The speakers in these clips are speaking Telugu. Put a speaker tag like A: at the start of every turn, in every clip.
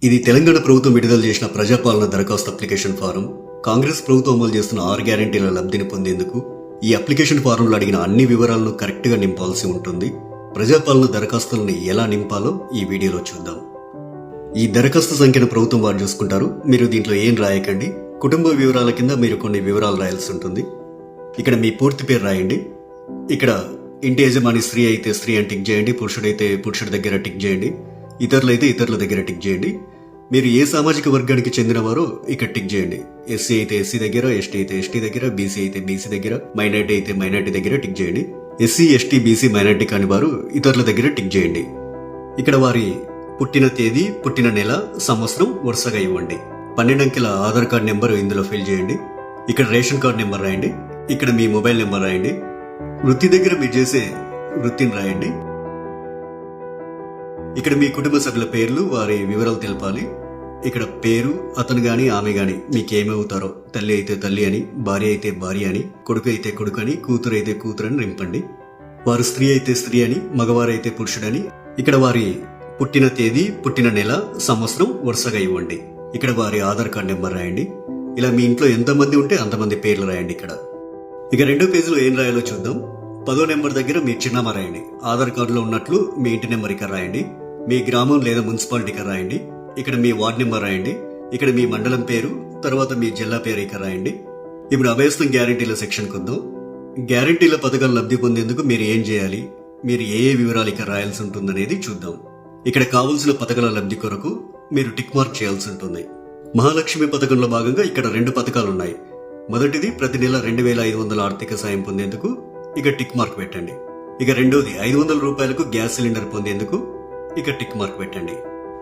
A: ఇది తెలంగాణ ప్రభుత్వం విడుదల చేసిన ప్రజాపాలన దరఖాస్తు అప్లికేషన్ ఫారం. కాంగ్రెస్ ప్రభుత్వం అమలు చేస్తున్న 6 గ్యారెంటీల లబ్ధిని పొందేందుకు ఈ అప్లికేషన్ ఫారంలో అడిగిన అన్ని వివరాలను కరెక్ట్గా నింపాల్సి ఉంటుంది. ప్రజాపాలన దరఖాస్తులను ఎలా నింపాలో ఈ వీడియోలో చూద్దాం. ఈ దరఖాస్తు సంఖ్యను ప్రభుత్వం వారు చూసుకుంటారు. మీరు దీంట్లో ఏం రాయకండి. కుటుంబ వివరాల కింద మీరు కొన్ని వివరాలు రాయాల్సి ఉంటుంది. ఇక్కడ మీ పూర్తి పేరు రాయండి. ఇక్కడ ఇంటి యజమాని స్త్రీ అయితే స్త్రీ అని టిక్ చేయండి, పురుషుడైతే పురుషుడి దగ్గర టిక్ చేయండి, ఇతరులైతే ఇతరుల దగ్గర టిక్ చేయండి. మీరు ఏ సామాజిక వర్గానికి చెందినవారో ఇక్కడ టిక్ చేయండి. ఎస్సీ అయితే ఎస్సీ దగ్గర, ఎస్టీ అయితే ఎస్టీ దగ్గర, బీసీ అయితే బీసీ దగ్గర, మైనార్టీ అయితే మైనార్టీ దగ్గర టిక్ చేయండి. ఎస్సీ ఎస్టీ బీసీ మైనార్టీ కాని వారు ఇతరుల దగ్గర టిక్ చేయండి. ఇక్కడ వారి పుట్టిన తేదీ, పుట్టిన నెల, సంవత్సరం వరుసగా ఇవ్వండి. 12 అంకెల ఆధార్ కార్డ్ నెంబర్ ఇందులో ఫిల్ చేయండి. ఇక్కడ రేషన్ కార్డ్ నెంబర్ రాయండి. ఇక్కడ మీ మొబైల్ నెంబర్ రాయండి. వృత్తి దగ్గర మీరు చేసే వృత్తిని రాయండి. ఇక్కడ మీ కుటుంబ సభ్యుల పేర్లు, వారి వివరాలు తెలపాలి. ఇక్కడ పేరు, అతను గాని ఆమె గాని మీకేమవుతారో, తల్లి అయితే తల్లి అని, భార్య అయితే భార్య అని, కొడుకు అయితే కొడుకు అని, కూతురు అయితే కూతురు అని నింపండి. వారు స్త్రీ అయితే స్త్రీ అని, మగవారైతే పురుషుడని. ఇక్కడ వారి పుట్టిన తేదీ, పుట్టిన నెల, సంవత్సరం వరుసగా ఇవ్వండి. ఇక్కడ వారి ఆధార్ కార్డ్ నెంబర్ రాయండి. ఇలా మీ ఇంట్లో ఎంతమంది ఉంటే అంతమంది పేర్లు రాయండి. ఇక్కడ ఇక 2వ పేజీలో ఏం రాయాలో చూద్దాం. 10వ నెంబర్ దగ్గర మీ చిరునామా రాయండి. ఆధార్ కార్డులో ఉన్నట్లు మీ ఇంటి నెంబర్ ఇక్కడ రాయండి. మీ గ్రామం లేదా మున్సిపాలిటీ ఇక్కడ రాయండి. ఇక్కడ మీ వార్డ్ నెంబర్ రాయండి. ఇక్కడ మీ మండలం పేరు, తర్వాత మీ జిల్లా పేరు ఇక్కడ రాయండి. ఇప్పుడు అభయస్థం గ్యారెంటీల సెక్షన్ కొద్దాం. గ్యారెంటీల పథకాలు లబ్ధి పొందేందుకు మీరు ఏం చేయాలి, మీరు ఏ వివరాలు ఇక్కడ రాయాల్సి ఉంటుందనేది చూద్దాం. ఇక్కడ కావలసిన పథకాల లబ్ధి కొరకు మీరు టిక్ మార్క్ చేయాల్సి ఉంటుంది. మహాలక్ష్మి పథకంలో భాగంగా ఇక్కడ 2 పథకాలు ఉన్నాయి. మొదటిది ప్రతి నెల 2500 ఆర్థిక సాయం పొందేందుకు ఇక టిక్ మార్క్ పెట్టండి. ఇక రెండోది 500 రూపాయలకు గ్యాస్ సిలిండర్ పొందేందుకు ఇక టిక్ మార్క్ పెట్టండి.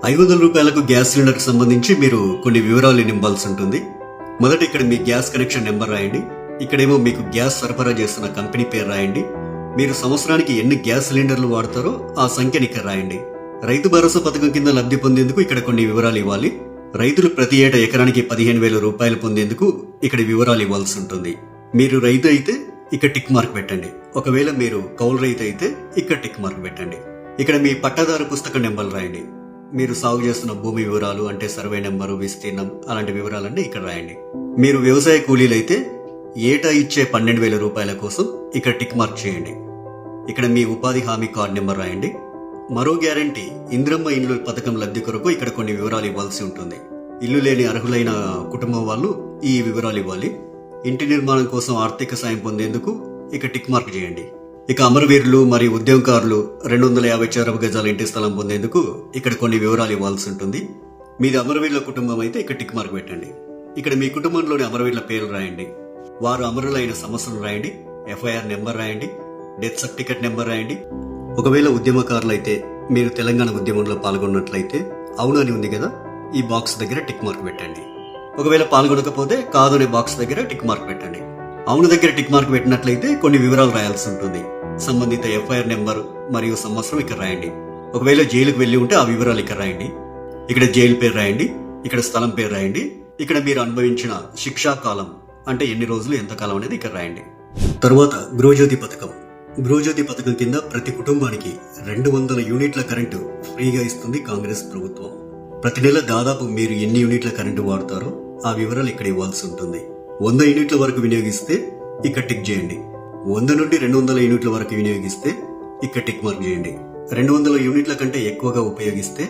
A: 500 రూపాయలకు గ్యాస్ సిలిండర్ కి సంబంధించి మీరు కొన్ని వివరాలు నింపాల్సి ఉంటుంది. మొదట ఇక్కడ మీ గ్యాస్ కనెక్షన్ నెంబర్ రాయండి. ఇక్కడేమో మీకు గ్యాస్ సరఫరా చేస్తున్న కంపెనీ పేరు రాయండి. మీరు సంవత్సరానికి ఎన్ని గ్యాస్ సిలిండర్లు వాడతారో ఆ సంఖ్యని ఇక్కడ రాయండి. రైతు భరోసా పథకం కింద లబ్ధి పొందేందుకు ఇక్కడ కొన్ని వివరాలు ఇవ్వాలి. రైతులు ప్రతి ఏటా ఎకరానికి 15,000 రూపాయలు పొందేందుకు ఇక్కడ వివరాలు ఇవ్వాల్సి ఉంటుంది. మీరు రైతు అయితే ఇక్కడ టిక్ మార్క్ పెట్టండి. ఒకవేళ మీరు కౌలు రైతు అయితే ఇక్కడ టిక్ మార్క్ పెట్టండి. ఇక్కడ మీ పట్టాదారు పుస్తక నెంబర్లు రాయండి. మీరు సాగు చేస్తున్న భూమి వివరాలు అంటే సర్వే నెంబరు, విస్తీర్ణం అలాంటి వివరాలన్నీ ఇక్కడ రాయండి. మీరు వ్యవసాయ కూలీలైతే ఏటా ఇచ్చే 12,000 రూపాయల కోసం ఇక్కడ టిక్ మార్క్ చేయండి. ఇక్కడ మీ ఉపాధి హామీ కార్డు నెంబర్ రాయండి. మరో గ్యారంటీ ఇంద్రమ్మ ఇల్లు పథకం లబ్ధి కొరకు ఇక్కడ కొన్ని వివరాలు ఇవ్వాల్సి ఉంటుంది. ఇల్లు లేని అర్హులైన కుటుంబం వాళ్ళు ఈ వివరాలు ఇవ్వాలి. ఇంటి నిర్మాణం కోసం ఆర్థిక సాయం పొందేందుకు ఇక టిక్ మార్క్ చేయండి. ఇక అమరవీరులు మరియు ఉద్యమకారులు 250 చదరపు గజాల ఇంటి స్థలం పొందేందుకు ఇక్కడ కొన్ని వివరాలు ఇవ్వాల్సి ఉంటుంది. మీది అమరవీరుల కుటుంబం అయితే ఇక్కడ టిక్ మార్క్ పెట్టండి. ఇక్కడ మీ కుటుంబంలోని అమరవీరుల పేర్లు రాయండి. వారు అమరులైన సంవత్సరం రాయండి. FIR నెంబర్ రాయండి. డెత్ సర్టిఫికెట్ నెంబర్ రాయండి. ఒకవేళ ఉద్యమకారులైతే మీరు తెలంగాణ ఉద్యమంలో పాల్గొన్నట్లయితే అవును అని ఉంది కదా, ఈ బాక్స్ దగ్గర టిక్ మార్క్ పెట్టండి. ఒకవేళ పాల్గొనకపోతే కాదు అనే బాక్స్ దగ్గర టిక్ మార్క్ పెట్టండి. అవును దగ్గర టిక్ మార్క్ పెట్టినట్లయితే కొన్ని వివరాలు రాయాల్సి ఉంటుంది. సంబంధిత FIR నెంబర్ మరియు సంవత్సరం ఇక్కడ రాయండి. ఒకవేళ జైలుకు వెళ్లి ఉంటే ఆ వివరాలు ఇక్కడ రాయండి. ఇక్కడ జైలు పేరు రాయండి. ఇక్కడ స్థలం పేరు రాయండి. ఇక్కడ మీరు అనుభవించిన శిక్షా కాలం అంటే ఎన్ని రోజులు, ఎంత కాలం అనేది ఇక్కడ రాయండి. తరువాత గృహజ్యోతి పథకం. గృహజ్యోతి పథకం కింద ప్రతి కుటుంబానికి 200 యూనిట్ల కరెంటు ఫ్రీగా ఇస్తుంది కాంగ్రెస్ ప్రభుత్వం. ప్రతి నెల దాదాపు మీరు ఎన్ని యూనిట్ల కరెంటు వాడతారో ఆ వివరాలు ఇక్కడ ఇవ్వాల్సి ఉంటుంది. 100 యూనిట్ల వరకు వినియోగిస్తే ఇక్కడ టిక్ చేయండి. 100 నుండి 200 యూనిట్ల వరకు వినియోగిస్తే ఇక్కడ టిక్ మార్క్ చేయండి. 200 యూనిట్ల కంటే ఎక్కువగా ఉపయోగిస్తే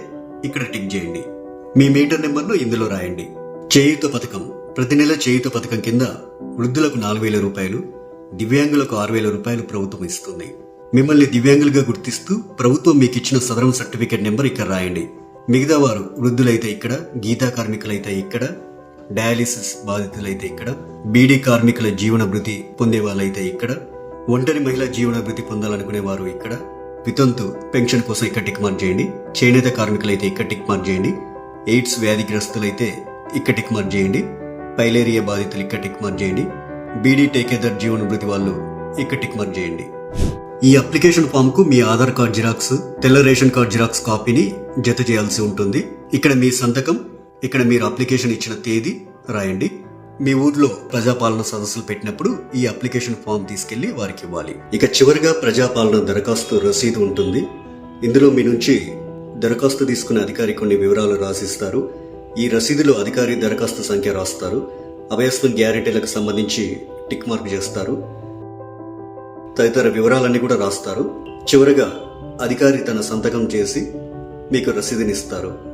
A: ఇక్కడ టిక్ చేయండి. మీ మీటర్ నెంబర్ను ఇందులో రాయండి. చేయూత పథకం. ప్రతి నెల చేయూత పథకం కింద వృద్ధులకు 4,000 రూపాయలు, దివ్యాంగులకు 6,000 రూపాయలు ప్రభుత్వం ఇస్తుంది. మిమ్మల్ని దివ్యాంగులుగా గుర్తిస్తూ ప్రభుత్వం మీకు ఇచ్చిన సదరం సర్టిఫికేట్ నెంబర్ ఇక్కడ రాయండి. మిగతా వారు వృద్ధులైతే ఇక్కడ, గీతా కార్మికులైతే ఇక్కడ, డయాలిసిస్ బాధితులైతే ఇక్కడ, బీడీ కార్మికుల జీవన భృతి పొందే వాళ్ళైతే ఇక్కడ, ఒంటరి మహిళా జీవన భృతి పొందాలనుకునే వారు ఇక్కడ, వితంతు పెన్షన్ కోసం ఇక్కడ టిక్ మార్క్ చేయండి. చేనేత కార్మికులైతే ఇక్కడ టిక్ మార్క్ చేయండి. ఎయిడ్స్ వ్యాధిగ్రస్తులైతే ఇక్కడ టిక్ మార్క్ చేయండి. పైలేరియా బాధితులు ఇక్కడ టిక్ మార్క్ చేయండి. బీడీ టేకేదర్ జీవన భృతి వాళ్ళు ఇక్కడ టిక్ మార్క్ చేయండి. ఈ అప్లికేషన్ ఫామ్ కు మీ ఆధార్ కార్డ్ జిరాక్స్, తెల్ల రేషన్ కార్డ్ జిరాక్స్ కాపీని జత చేయాల్సి ఉంటుంది. ఇక్కడ మీ సంతకం, ఇక్కడ మీరు అప్లికేషన్ ఇచ్చిన తేదీ రాయండి. మీ ఊర్లో ప్రజాపాలన సదస్సులు పెట్టినప్పుడు ఈ అప్లికేషన్ ఫామ్ తీసుకెళ్లి వారికి ఇవ్వాలి. ఇక చివరిగా ప్రజాపాలన దరఖాస్తు రసీదు ఉంటుంది. ఇందులో మీ నుంచి దరఖాస్తు తీసుకునే అధికారి కొన్ని వివరాలు రాసిస్తారు. ఈ రసీదులో అధికారి దరఖాస్తు సంఖ్య రాస్తారు. అభయస్థం గ్యారెంటీలకు సంబంధించి టిక్ మార్క్ చేస్తారు. తదితర వివరాలన్నీ కూడా రాస్తారు. చివరగా అధికారి తన సంతకం చేసి మీకు రసీదునిస్తారు.